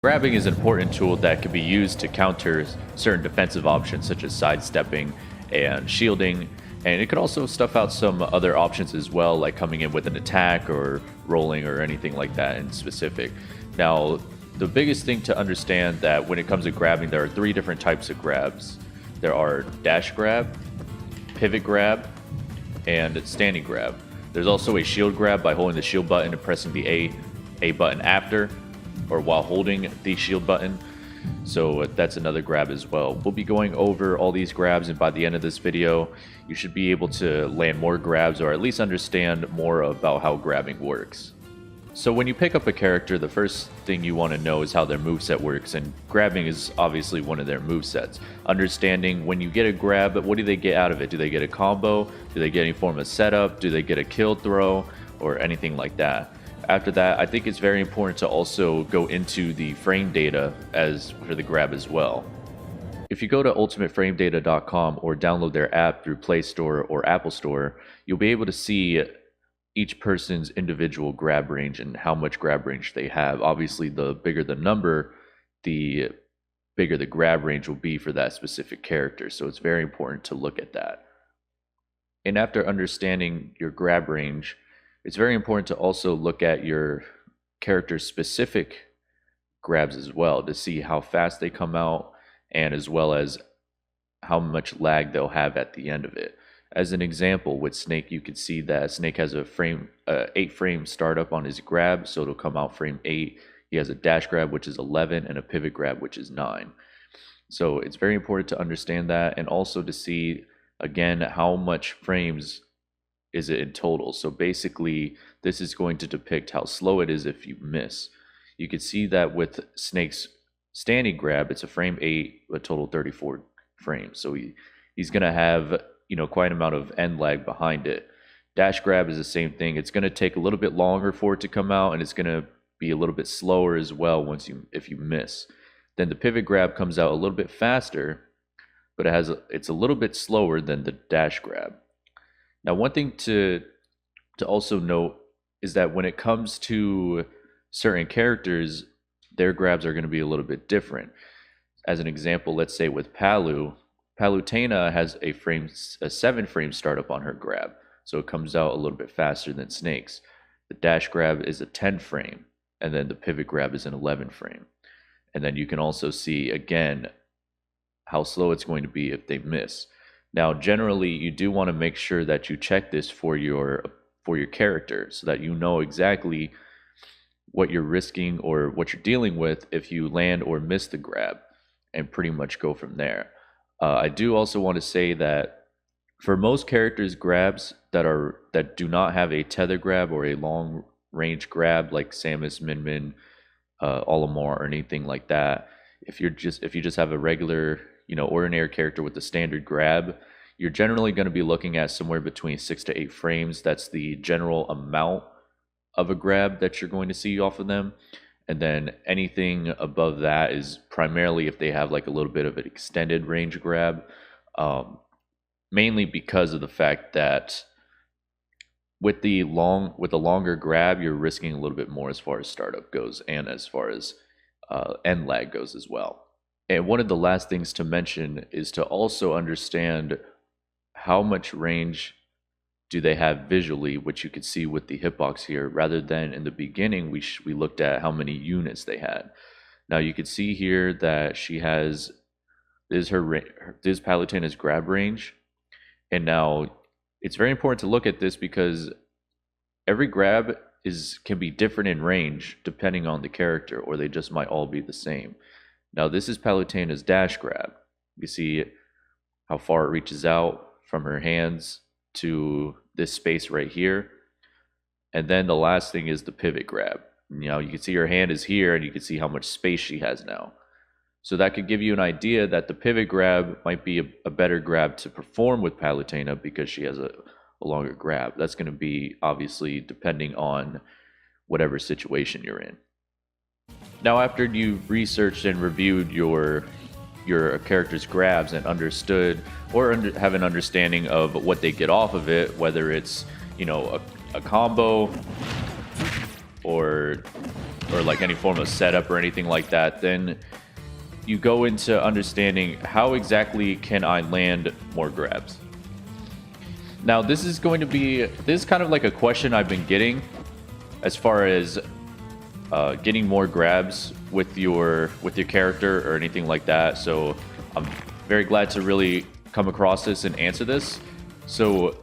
Grabbing is an important tool that can be used to counter certain defensive options such as sidestepping and shielding, and it could also stuff out some other options as well, like coming in with an attack or rolling or anything like that in specific. Now, the biggest thing to understand that when it comes to grabbing, there are three different types of grabs. There are dash grab, pivot grab, and standing grab. There's also a shield grab by holding the shield button and pressing the A button after, or while holding the shield button. So that's another grab as well. We'll be going over all these grabs, and by the end of this video, you should be able to land more grabs or at least understand more about how grabbing works. So when you pick up a character, the first thing you want to know is how their moveset works, and grabbing is obviously one of their movesets. Understanding when you get a grab, what do they get out of it? Do they get a combo? Do they get any form of setup? Do they get a kill throw? Or anything like that? After that, I think it's very important to also go into the frame data as for the grab as well. If you go to ultimateframedata.com or download their app through Play Store or Apple Store, you'll be able to see each person's individual grab range and how much grab range they have. Obviously, the bigger the number, the bigger the grab range will be for that specific character. So it's very important to look at that. And after understanding your grab range, it's very important to also look at your character's specific grabs as well to see how fast they come out and as well as how much lag they'll have at the end of it. As an example, with Snake, you can see that Snake has a 8-frame startup on his grab, so it'll come out frame 8. He has a dash grab, which is 11, and a pivot grab, which is 9. So it's very important to understand that, and also to see, again, how much frames is it in total. So basically, this is going to depict how slow it is if you miss. You can see that with Snake's standing grab, it's a frame 8, a total 34 frames. So he's going to have, quite an amount of end lag behind it. Dash grab is the same thing. It's going to take a little bit longer for it to come out, and it's going to be a little bit slower as well if you miss. Then the pivot grab comes out a little bit faster, but it's a little bit slower than the dash grab. Now, one thing to also note is that when it comes to certain characters, their grabs are going to be a little bit different. As an example, let's say with Palutena has a 7-frame startup on her grab, so it comes out a little bit faster than Snake's. The dash grab is a 10-frame, and then the pivot grab is an 11-frame. And then you can also see, again, how slow it's going to be if they miss. Now, generally, you do want to make sure that you check this for your character so that you know exactly what you're risking or what you're dealing with if you land or miss the grab, and pretty much go from there. I do also want to say that for most characters' grabs that do not have a tether grab or a long range grab like Samus, Min Min, Olimar, or anything like that, if you just have a regular ordinary character with the standard grab, you're generally going to be looking at somewhere between 6 to 8 frames. That's the general amount of a grab that you're going to see off of them. And then anything above that is primarily if they have like a little bit of an extended range grab, mainly because of the fact that with the longer grab, you're risking a little bit more as far as startup goes and as far as end lag goes as well. And one of the last things to mention is to also understand how much range do they have visually, which you could see with the hitbox here, rather than in the beginning we looked at how many units they had. Now you can see here that she has this is Palutena's grab range, and now it's very important to look at this because every grab can be different in range depending on the character, or they just might all be the same. Now this is Palutena's dash grab. You see how far it reaches out from her hands to this space right here. And then the last thing is the pivot grab. You can see her hand is here, and you can see how much space she has now. So that could give you an idea that the pivot grab might be a better grab to perform with Palutena because she has a longer grab. That's going to be obviously depending on whatever situation you're in. Now, after you've researched and reviewed your character's grabs and understood or have an understanding of what they get off of it, whether it's, you know, a combo or like any form of setup or anything like that, then you go into understanding how exactly can I land more grabs. Now, this is kind of like a question I've been getting as far as getting more grabs with your character or anything like that. So I'm very glad to really come across this and answer this. So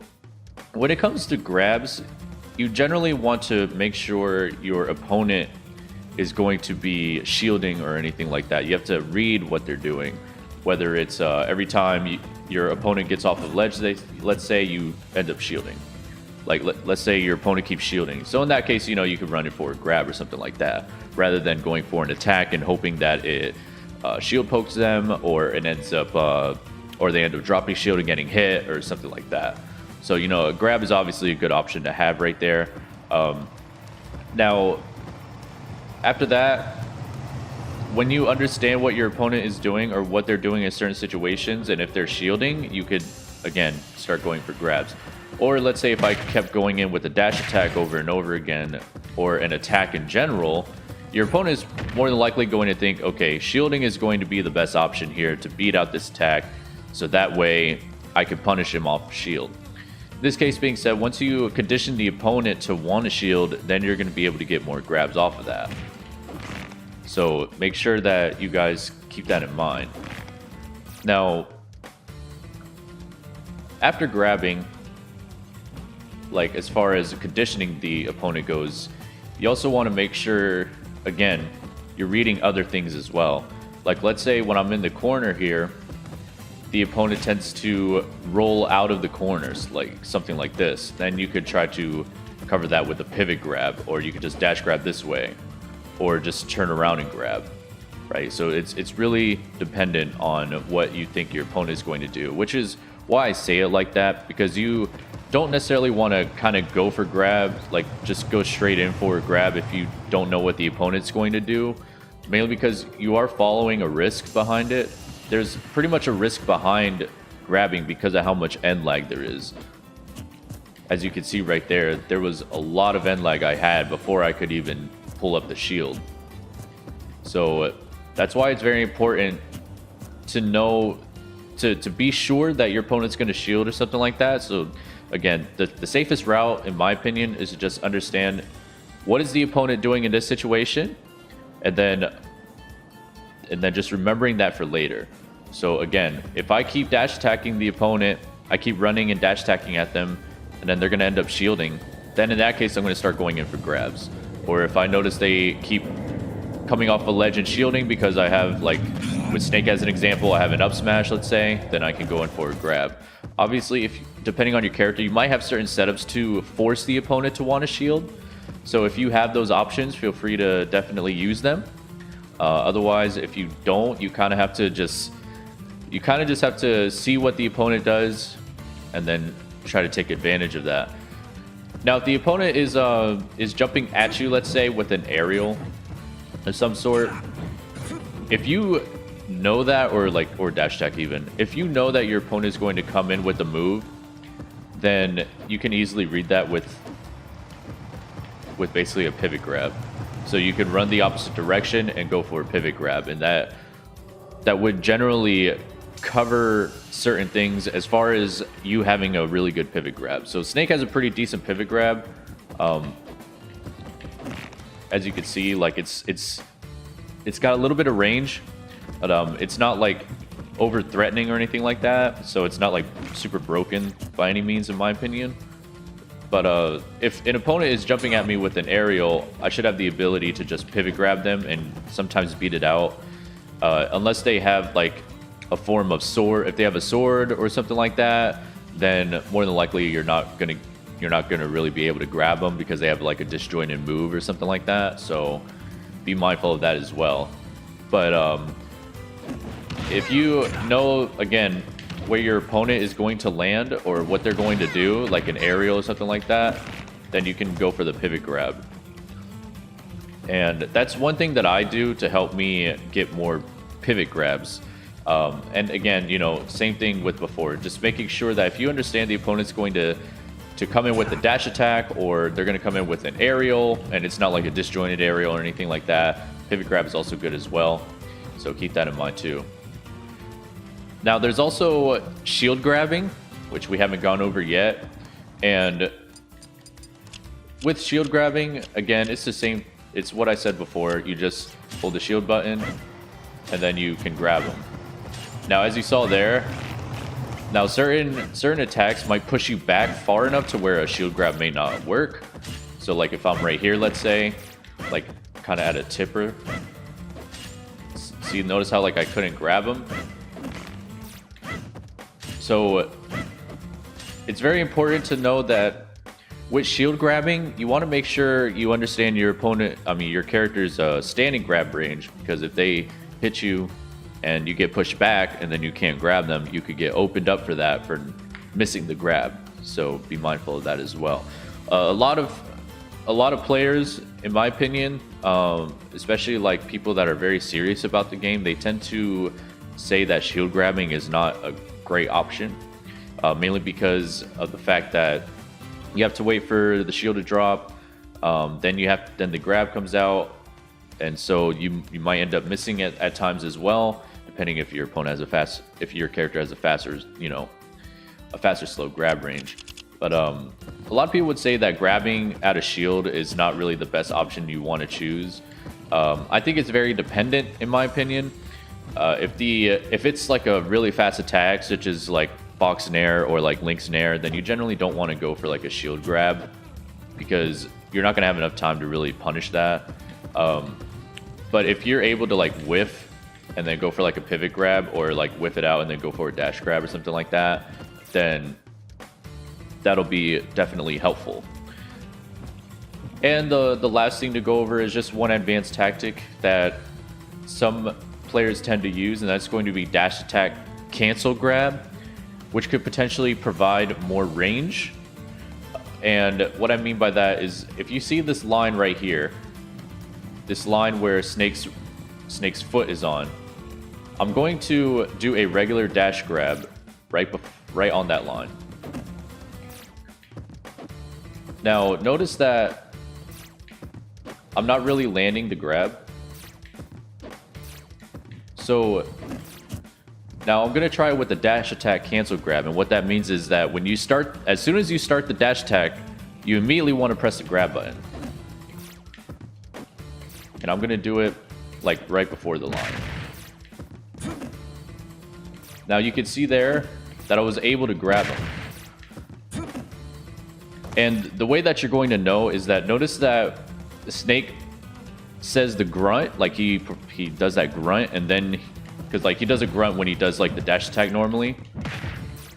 when it comes to grabs, you generally want to make sure your opponent is going to be shielding or anything like that. You have to read what they're doing, whether it's every time your opponent gets off the ledge, let's say you end up shielding. Like, let's say your opponent keeps shielding. So in that case, you know, you could run it for a grab or something like that, rather than going for an attack and hoping that it shield pokes them, or it ends up, or they end up dropping shield and getting hit or something like that. So, you know, a grab is obviously a good option to have right there. Now, after that, when you understand what your opponent is doing or what they're doing in certain situations, and if they're shielding, you could, again, start going for grabs. Or let's say if I kept going in with a dash attack over and over again, or an attack in general, your opponent is more than likely going to think, okay, shielding is going to be the best option here to beat out this attack, so that way I can punish him off shield. This case being said, once you condition the opponent to want to shield, then you're going to be able to get more grabs off of that. So make sure that you guys keep that in mind. Now, after grabbing, like as far as conditioning the opponent goes, you also want to make sure, again, you're reading other things as well. Like, let's say when I'm in the corner here, the opponent tends to roll out of the corners, like something like this. Then you could try to cover that with a pivot grab, or you could just dash grab this way, or just turn around and grab, right? So it's really dependent on what you think your opponent is going to do, which is why I say it like that, because you don't necessarily want to kind of go for grab, like just go straight in for a grab if you don't know what the opponent's going to do, mainly because you are following a risk behind it. There's pretty much a risk behind grabbing because of how much end lag there is. As you can see right there, there was a lot of end lag I had before I could even pull up the shield. So that's why it's very important to know, to be sure that your opponent's going to shield or something like that. So again, the safest route, in my opinion, is to just understand what is the opponent doing in this situation, and then just remembering that for later. So again, if I keep dash attacking the opponent, I keep running and dash attacking at them, and then they're going to end up shielding, then in that case I'm going to start going in for grabs. Or if I notice they keep coming off a ledge and shielding because I have, like with Snake as an example, I have an up smash, let's say, then I can go in for a grab. Obviously, depending on your character, you might have certain setups to force the opponent to want to shield. So if you have those options, feel free to definitely use them. Otherwise, if you don't, you kind of just have to see what the opponent does and then try to take advantage of that. Now, if the opponent is jumping at you, let's say with an aerial of some sort, if you know that, or dash attack even, if you know that your opponent is going to come in with a move, then you can easily read that with basically a pivot grab. So you can run the opposite direction and go for a pivot grab, and that would generally cover certain things as far as you having a really good pivot grab. So Snake has a pretty decent pivot grab. As you can see, like it's got a little bit of range, but it's not like over threatening or anything like that. So it's not like super broken by any means, in my opinion. But if an opponent is jumping at me with an aerial, I should have the ability to just pivot grab them and sometimes beat it out. Unless they have like a form of sword. If they have a sword or something like that, then more than likely you're not gonna really be able to grab them because they have like a disjointed move or something like that. So be mindful of that as well. But if you know, again, where your opponent is going to land or what they're going to do, like an aerial or something like that, then you can go for the pivot grab. And that's one thing that I do to help me get more pivot grabs. And again, same thing with before, just making sure that if you understand the opponent's going to come in with a dash attack, or they're going to come in with an aerial, and it's not like a disjointed aerial or anything like that, pivot grab is also good as well. So keep that in mind too. Now there's also shield grabbing, which we haven't gone over yet. And with shield grabbing, again, it's the same. It's what I said before. You just hold the shield button, and then you can grab them. Now, as you saw there, now certain attacks might push you back far enough to where a shield grab may not work. So, like if I'm right here, let's say, like kind of at a tipper. See, notice how like I couldn't grab him. So, it's very important to know that with shield grabbing, you want to make sure you understand your your character's standing grab range, because if they hit you and you get pushed back and then you can't grab them, you could get opened up for that, for missing the grab. So be mindful of that as well. A lot of players, in my opinion, especially like people that are very serious about the game, they tend to say that shield grabbing is not a great option, mainly because of the fact that you have to wait for the shield to drop, then the grab comes out, and so you might end up missing it at times as well, depending if your opponent has if your character has a faster slow grab range. But a lot of people would say that grabbing at a shield is not really the best option you want to choose. I think it's very dependent, in my opinion. If it's like a really fast attack, such as like Fox Nair or like Link's Nair, then you generally don't want to go for like a shield grab, because you're not going to have enough time to really punish that. But if you're able to like whiff and then go for like a pivot grab, or like whiff it out and then go for a dash grab or something like that, then that'll be definitely helpful. And the last thing to go over is just one advanced tactic that some players tend to use, and that's going to be dash attack cancel grab, which could potentially provide more range. And what I mean by that is, if you see this line right here, this line where Snake's foot is on, I'm going to do a regular dash grab right on that line. Now notice that I'm not really landing the grab. So now I'm going to try it with the dash attack cancel grab, and what that means is that as soon as you start the dash attack, you immediately want to press the grab button. And I'm going to do it like right before the line. Now you can see there that I was able to grab him. And the way that you're going to know is that, notice that the Snake says the grunt, like he does that grunt, and then, because like he does a grunt when he does like the dash attack normally.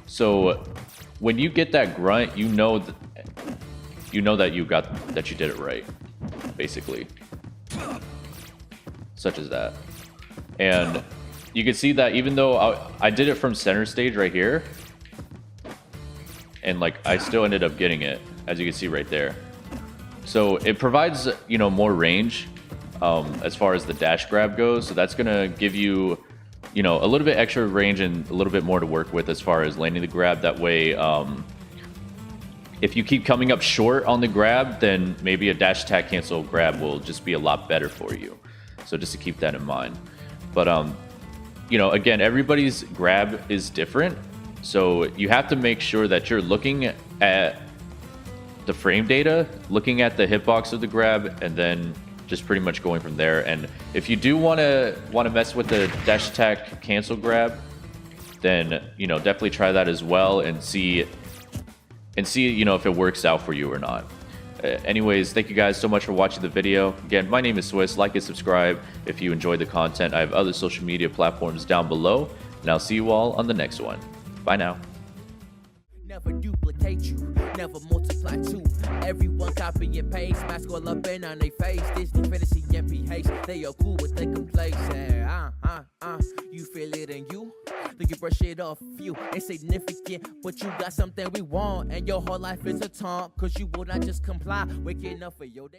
So when you get that grunt, you know that you did it right, basically. Such as that. And you can see that even though I did it from center stage right here, and like I still ended up getting it, as you can see right there. So it provides more range as far as the dash grab goes. So that's gonna give you a little bit extra range and a little bit more to work with as far as landing the grab. That way, if you keep coming up short on the grab, then maybe a dash attack cancel grab will just be a lot better for you. So just to keep that in mind. But again, everybody's grab is different, so you have to make sure that you're looking at the frame data, looking at the hitbox of the grab, and then just pretty much going from there. And if you do want to mess with the dash attack cancel grab, then definitely try that as well, and see if it works out for you or not. Anyways, thank you guys so much for watching the video. Again, my name is Swiss. Like and subscribe if you enjoyed the content. I have other social media platforms down below, and I'll see you all on the next one. Bye now. Never duplicate you, never multiply two. Everyone copy and paste, mask all up in on their face. Disney fantasy MPH, they are cool with their complacent. You feel it in you, then you brush it off you. Insignificant, but you got something we want, and your whole life is a taunt, cause you will not just comply. Waking up for your day.